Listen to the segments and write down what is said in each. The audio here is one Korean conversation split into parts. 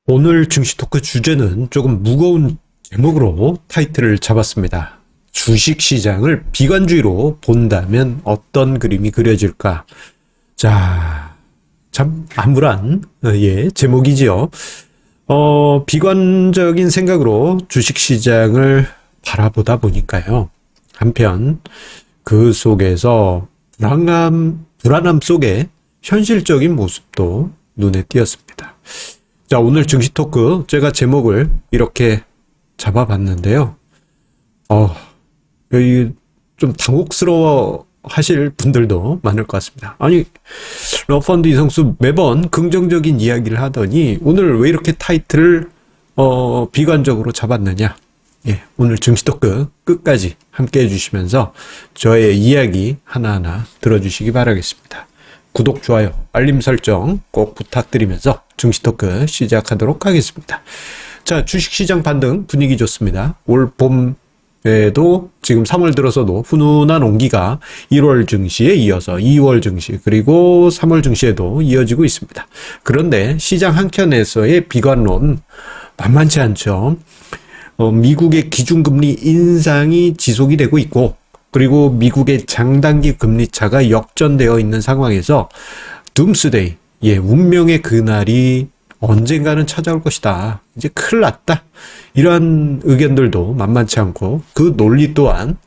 오늘 증시 토크 주제는 조금 무거운 제목으로 타이틀을 잡았습니다. 주식시장을 비관주의로 본다면 어떤 그림이 그려질까? 자, 참 암울한 제목이지요. 비관적인 생각으로 주식시장을 바라보다 보니까요. 한편 그 속에서 불안함 속에 현실적인 모습도 눈에 띄었습니다. 자, 오늘 증시 토크 제가 제목을 이렇게 잡아봤는데요. 여기 좀 당혹스러워 하실 분들도 많을 것 같습니다. 아니, 러펀드 이성수 매번 긍정적인 이야기를 하더니 오늘 왜 이렇게 타이틀을 비관적으로 잡았느냐. 오늘 증시 토크 끝까지 함께 해주시면서 저의 이야기 하나하나 들어주시기 바라겠습니다. 구독, 좋아요, 알림 설정 꼭 부탁드리면서 증시 토크 시작하도록 하겠습니다. 자, 주식시장 반등 분위기 좋습니다. 올 봄에도 지금 3월 들어서도 훈훈한 온기가 1월 증시에 이어서 2월 증시 그리고 3월 증시에도 이어지고 있습니다. 그런데 시장 한켠에서의 비관론 만만치 않죠. 미국의 기준금리 인상이 지속이 되고 있고 그리고 미국의 장단기 금리차가 역전되어 있는 상황에서 둠스데이, 운명의 그날이 언젠가는 찾아올 것이다. 이제 큰일 났다. 이러한 의견들도 만만치 않고 그 논리 또한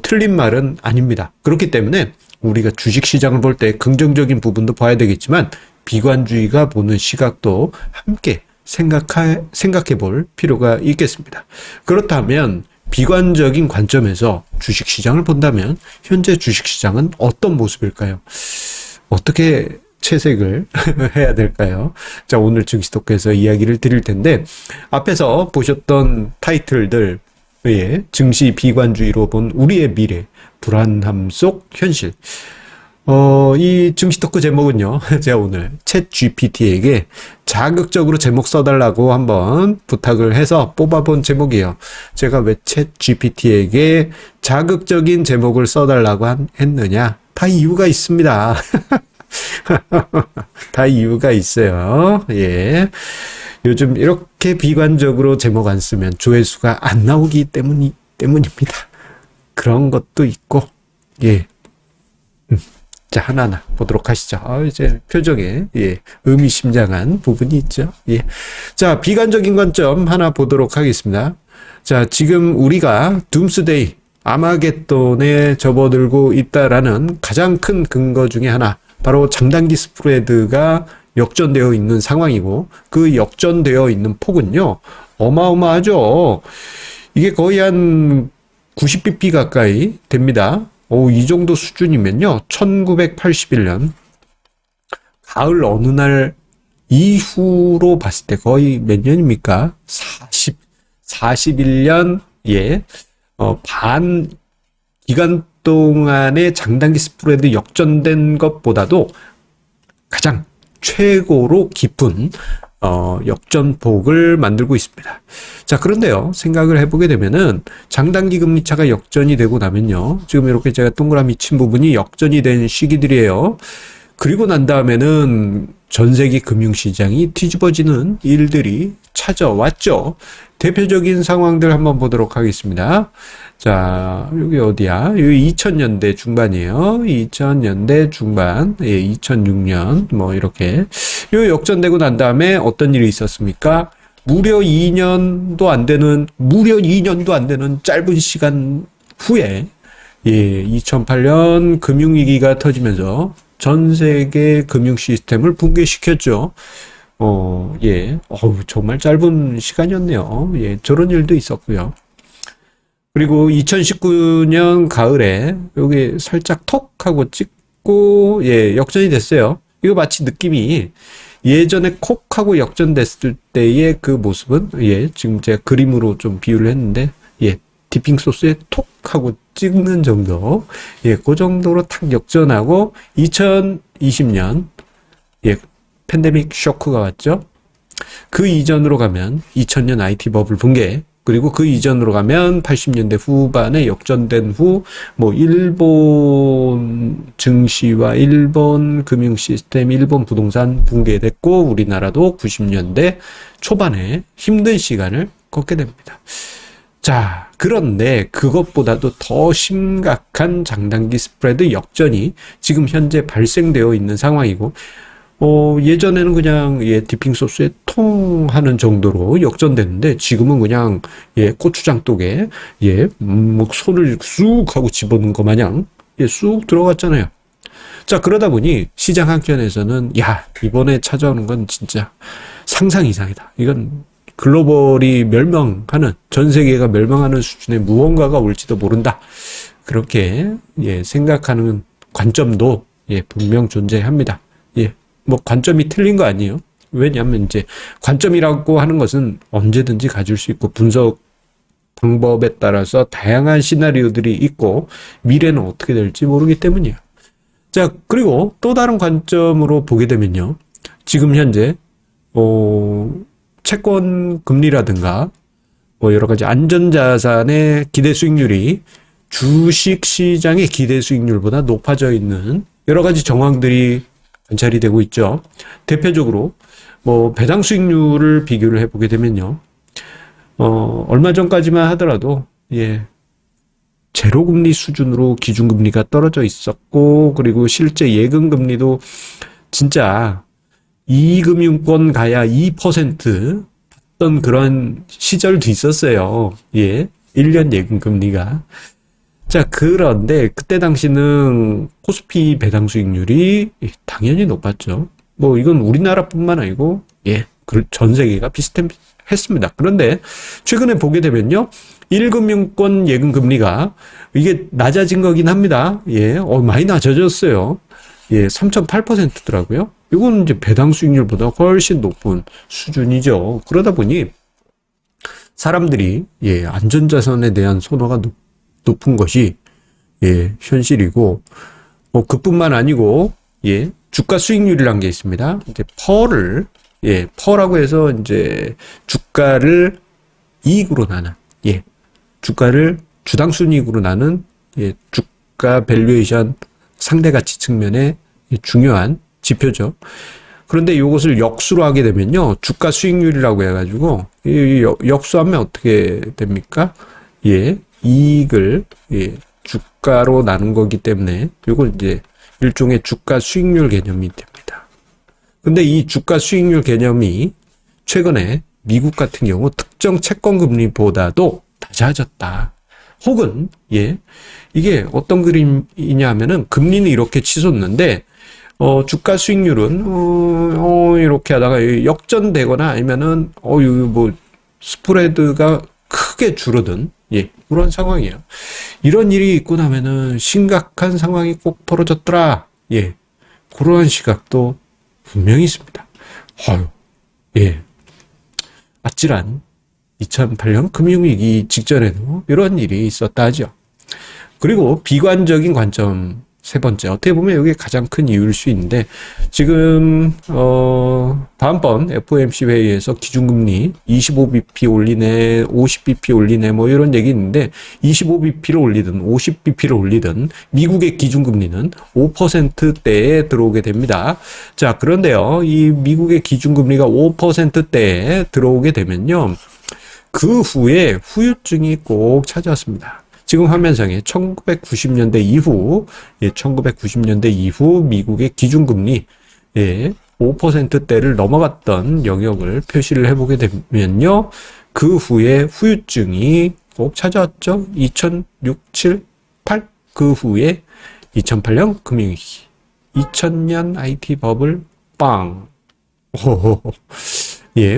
틀린 말은 아닙니다. 그렇기 때문에 우리가 주식시장을 볼 때 긍정적인 부분도 봐야 되겠지만 비관주의가 보는 시각도 함께 생각해 볼 필요가 있겠습니다. 그렇다면 비관적인 관점에서 주식시장을 본다면 현재 주식시장은 어떤 모습일까요? 어떻게 채색을 해야 될까요? 자, 오늘 증시 토크에서 이야기를 드릴 텐데 앞에서 보셨던 타이틀들 증시 비관주의로 본 우리의 미래, 불안함 속 현실. 이 증시 토크 제목은요, 제가 오늘 챗 GPT에게 자극적으로 제목 써달라고 한번 부탁을 해서 뽑아본 제목이에요. 제가 왜 챗 GPT에게 자극적인 제목을 써달라고 했느냐? 다 이유가 있습니다. 다 이유가 있어요. 요즘 이렇게 비관적으로 제목 안 쓰면 조회수가 안 나오기 때문입니다. 그런 것도 있고, 자, 하나하나 보도록 하시죠. 이제 표정에, 의미심장한 부분이 있죠. 자, 비관적인 관점 하나 보도록 하겠습니다. 자, 지금 우리가 둠스데이, 아마겟돈에 접어들고 있다라는 가장 큰 근거 중에 하나, 바로 장단기 스프레드가 역전되어 있는 상황이고, 그 역전되어 있는 폭은요, 어마어마하죠. 이게 거의 한 90bp 가까이 됩니다. 이 정도 수준이면요, 1981년 가을 어느 날 이후로 봤을 때 거의 몇 년입니까? 41년, 반 기간 동안의 장단기 스프레드 역전된 것보다도 가장 최고로 깊은 역전폭을 만들고 있습니다. 자, 그런데요, 생각을 해보게 되면은 장단기 금리차가 역전이 되고 나면요, 지금 이렇게 제가 동그라미 친 부분이 역전이 된 시기들이에요. 그리고 난 다음에는 전 세계 금융시장이 뒤집어지는 일들이 찾아왔죠. 대표적인 상황들 한번 보도록 하겠습니다. 자, 여기 어디야? 여기 2000년대 중반이에요. 2000년대 중반, 2006년, 이렇게. 요 역전되고 난 다음에 어떤 일이 있었습니까? 무려 2년도 안 되는 짧은 시간 후에, 2008년 금융위기가 터지면서 전 세계 금융 시스템을 붕괴시켰죠. 정말 짧은 시간이었네요. 저런 일도 있었고요. 그리고 2019년 가을에 여기 살짝 톡 하고 찍고 역전이 됐어요. 이거 마치 느낌이 예전에 콕 하고 역전됐을 때의 그 모습은 지금 제가 그림으로 좀 비유를 했는데 디핑 소스에 톡 하고 찍는 정도, 그 정도로 탁 역전하고 2020년 팬데믹 쇼크가 왔죠. 그 이전으로 가면 2000년 IT 버블 붕괴, 그리고 그 이전으로 가면 80년대 후반에 역전된 후, 뭐, 일본 증시와 일본 금융 시스템, 일본 부동산 붕괴됐고, 우리나라도 90년대 초반에 힘든 시간을 겪게 됩니다. 자, 그런데 그것보다도 더 심각한 장단기 스프레드 역전이 지금 현재 발생되어 있는 상황이고, 예전에는 그냥, 디핑 소스에 통 하는 정도로 역전됐는데, 지금은 그냥, 고추장 독에, 뭐, 손을 쑥 하고 집어넣은 거 마냥, 쑥 들어갔잖아요. 자, 그러다 보니, 시장 한켠에서는, 야, 이번에 찾아오는 건 진짜 상상 이상이다. 이건 글로벌이 멸망하는, 전 세계가 멸망하는 수준의 무언가가 올지도 모른다. 그렇게, 생각하는 관점도, 분명 존재합니다. 뭐 관점이 틀린 거 아니에요. 왜냐하면 이제 관점이라고 하는 것은 언제든지 가질 수 있고 분석 방법에 따라서 다양한 시나리오들이 있고 미래는 어떻게 될지 모르기 때문이에요. 자, 그리고 또 다른 관점으로 보게 되면요. 지금 현재 채권 금리라든가 뭐 여러 가지 안전자산의 기대 수익률이 주식 시장의 기대 수익률보다 높아져 있는 여러 가지 정황들이 관찰이 되고 있죠. 대표적으로 뭐 배당 수익률을 비교를 해보게 되면요. 얼마 전까지만 하더라도 제로금리 수준으로 기준금리가 떨어져 있었고, 그리고 실제 예금금리도 진짜 이금융권 가야 2% 받던 그런 시절도 있었어요. 1년 예금금리가. 자, 그런데 그때 당시는 코스피 배당 수익률이 당연히 높았죠. 뭐 이건 우리나라뿐만 아니고 전 세계가 비슷했습니다. 그런데 최근에 보게 되면요. 1금융권 예금 금리가 이게 낮아진 거긴 합니다. 많이 낮아졌어요. 3.8%더라고요. 이건 이제 배당 수익률보다 훨씬 높은 수준이죠. 그러다 보니 사람들이 안전자산에 대한 선호가 높은 것이 현실이고, 그뿐만 아니고 주가 수익률이라는 게 있습니다. 이제 퍼라고 해서 이제 주가를 이익으로 나는 주가를 주당 순이익으로 나는 주가 밸류에이션 상대 가치 측면의 중요한 지표죠. 그런데 이것을 역수로 하게 되면요, 주가 수익률이라고 해가지고 역수하면 어떻게 됩니까? 이익을 주가로 나눈 거기 때문에 이건 이제 일종의 주가 수익률 개념이 됩니다. 근데 이 주가 수익률 개념이 최근에 미국 같은 경우 특정 채권 금리보다도 낮아졌다. 혹은 이게 어떤 그림이냐 하면은 금리는 이렇게 치솟는데 주가 수익률은 이렇게 하다가 역전되거나 아니면은 뭐 스프레드가 크게 줄어든 그런 상황이에요. 이런 일이 있고 나면은 심각한 상황이 꼭 벌어졌더라. 그러한 시각도 분명히 있습니다. 아찔한 2008년 금융위기 직전에도 이런 일이 있었다 하죠. 그리고 비관적인 관점 세 번째, 어떻게 보면 이게 가장 큰 이유일 수 있는데, 지금 다음번 FOMC 회의에서 기준금리 25bp 올리네, 50bp 올리네, 뭐 이런 얘기 있는데 25bp를 올리든 50bp를 올리든 미국의 기준금리는 5%대에 들어오게 됩니다. 자, 그런데요, 이 미국의 기준금리가 5%대에 들어오게 되면요, 그 후에 후유증이 꼭 찾아왔습니다. 지금 화면상에 1990년대 이후, 1990년대 이후 미국의 기준금리, 5%대를 넘어갔던 영역을 표시를 해보게 되면요, 그 후에 후유증이 꼭 찾아왔죠. 2006, 7, 8, 그 후에 2008년 금융위기, 2000년 IT 버블, 빵.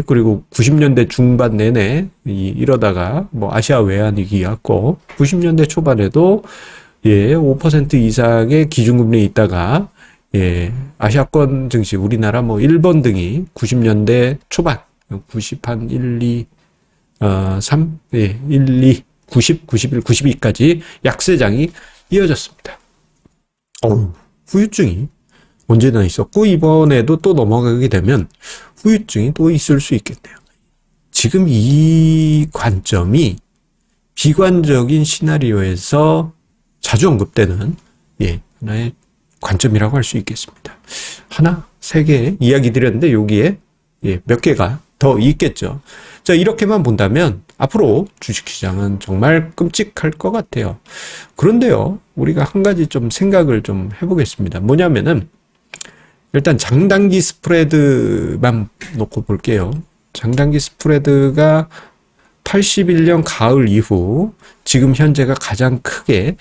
그리고 90년대 중반 내내 이러다가 뭐 아시아 외환위기 왔고, 90년대 초반에도 5% 이상의 기준금리 있다가 아시아권 증시, 우리나라 뭐 일본 등이 90년대 초반, 90한 1, 2, 3, 1, 2, 90, 91, 92까지 약세장이 이어졌습니다. 후유증이 언제나 있었고, 이번에도 또 넘어가게 되면 후유증이 또 있을 수 있겠네요. 지금 이 관점이 비관적인 시나리오에서 자주 언급되는 하나의 관점이라고 할 수 있겠습니다. 하나, 세 개 이야기 드렸는데 여기에 몇 개가 더 있겠죠. 자, 이렇게만 본다면 앞으로 주식시장은 정말 끔찍할 것 같아요. 그런데요, 우리가 한 가지 좀 생각을 좀 해보겠습니다. 뭐냐면은 일단 장단기 스프레드만 놓고 볼게요. 장단기 스프레드가 81년 가을 이후 지금 현재가 가장 크게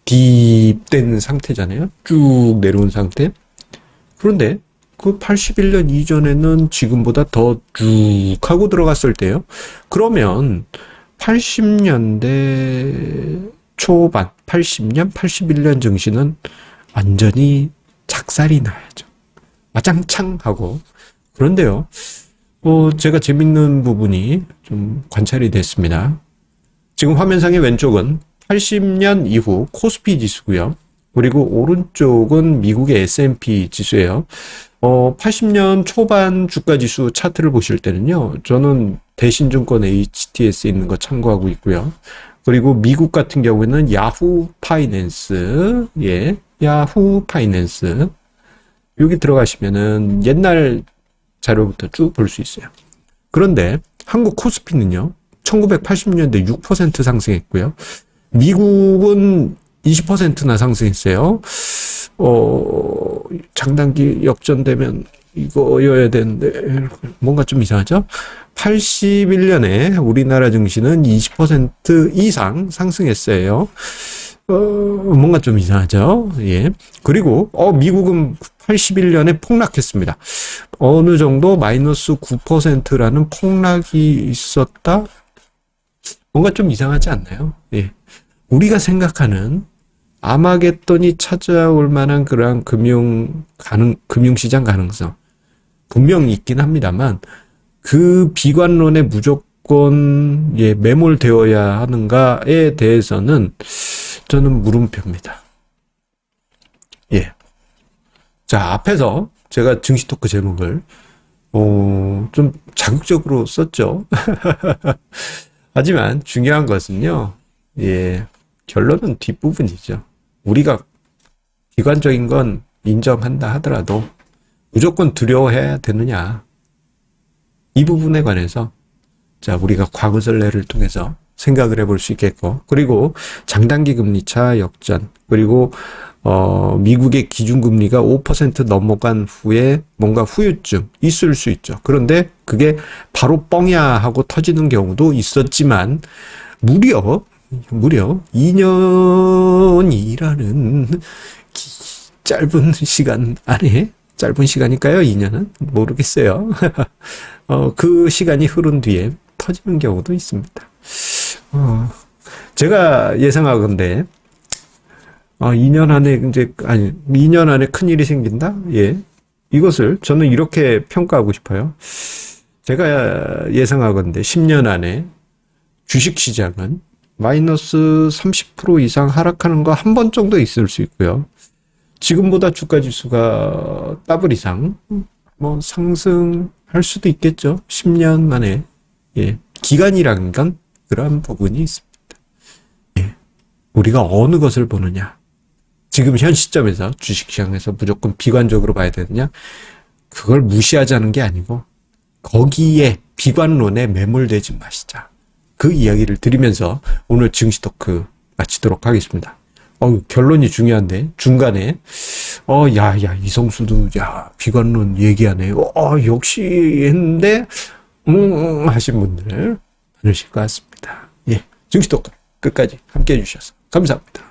딥된 상태잖아요. 쭉 내려온 상태. 그런데 그 81년 이전에는 지금보다 더 쭉 하고 들어갔을 때요. 그러면 80년대 초반, 80년, 81년 증시는 완전히 작살이 나야죠. 와장창 하고. 그런데요, 제가 재밌는 부분이 좀 관찰이 됐습니다. 지금 화면상의 왼쪽은 80년 이후 코스피 지수고요. 그리고 오른쪽은 미국의 S&P 지수예요. 80년 초반 주가 지수 차트를 보실 때는요, 저는 대신증권 HTS에 있는 거 참고하고 있고요. 그리고 미국 같은 경우에는 야후 파이낸스, 야후 파이낸스. 여기 들어가시면은 옛날 자료부터 쭉 볼 수 있어요. 그런데 한국 코스피는요, 1980년대 6% 상승했고요. 미국은 20%나 상승했어요. 장단기 역전되면 이거여야 되는데 뭔가 좀 이상하죠? 81년에 우리나라 증시는 20% 이상 상승했어요. 뭔가 좀 이상하죠? 예. 그리고 미국은 81년에 폭락했습니다. 어느 정도 마이너스 9%라는 폭락이 있었다? 뭔가 좀 이상하지 않나요? 예. 우리가 생각하는 아마겟돈이 찾아올 만한 그러한 금융시장 가능성 분명히 있긴 합니다만 그 비관론에 무조건 매몰되어야 하는가에 대해서는 저는 물음표입니다. 예. 자, 앞에서 제가 증시 토크 제목을 좀 자극적으로 썼죠. 하지만 중요한 것은요. 결론은 뒷부분이죠. 우리가 비관적인 건 인정한다 하더라도 무조건 두려워해야 되느냐. 이 부분에 관해서 자, 우리가 과거 전례를 통해서 생각을 해볼 수 있겠고, 그리고 장단기 금리차 역전, 그리고 미국의 기준금리가 5% 넘어간 후에 뭔가 후유증 있을 수 있죠. 그런데 그게 바로 뻥이야 하고 터지는 경우도 있었지만 무려 2년이라는 짧은 시간 안에, 짧은 시간일까요? 2년은? 모르겠어요. 그 시간이 흐른 뒤에 터지는 경우도 있습니다. 제가 예상하건대 2년 안에 큰일이 생긴다? 예. 이것을 저는 이렇게 평가하고 싶어요. 제가 예상하건대 10년 안에 주식시장은 마이너스 30% 이상 하락하는 거 한 번 정도 있을 수 있고요. 지금보다 주가 지수가 더블 이상 상승할 수도 있겠죠. 10년 만에. 예. 기간이라는 건 그러한 부분이 있습니다. 예. 우리가 어느 것을 보느냐. 지금 현 시점에서 주식시장에서 무조건 비관적으로 봐야 되느냐. 그걸 무시하자는 게 아니고 거기에 비관론에 매몰되지 마시자. 그 이야기를 드리면서 오늘 증시 토크 마치도록 하겠습니다. 결론이 중요한데 중간에 이성수도 비관론 얘기하네. 역시 했는데 하신 분들 많으실 것 같습니다. 예, 증시 토크 끝까지 함께 해주셔서 감사합니다.